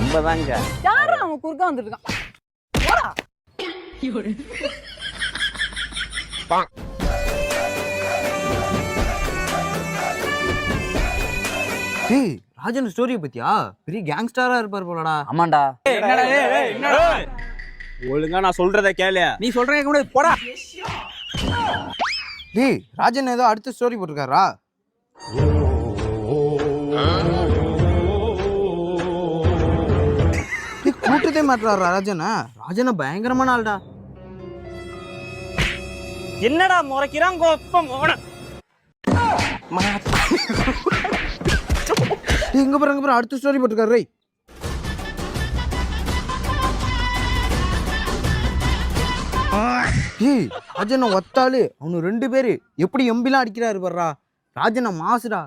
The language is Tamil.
நம்ம தாங்க. யாரா அவன் குறுக்க வந்துட்டு இருக்கான்? போடா. டேய் ராஜன் ஸ்டோரியை பத்தியா? பெரிய கேங்ஸ்டரா இருப்பார் போலடா. ஆமாண்டா. ஒழுங்கா நான் சொல்றத கேளு. நீ சொல்றேன் கூட போடா. டேய் ராஜன் ஏதோ அடுத்த ஸ்டோரி போட்டிருக்காரா? கூட்டத்தே மாட்டுறாரா ராஜனா? ராஜனா பயங்கரமான ஆள்டா. என்னடா முறைக்கிறான் கோப்பம் ஓட. எங்க பாருங்க அடுத்த ஸ்டோரி போட்டிருக்காரு. ரை ஏய் ராஜனை ஒத்தாளு அவனு 2 பேரு எப்படி எம்பிலாம் அடிக்கிறாரு பாருடா. ராஜனை மாசுடா.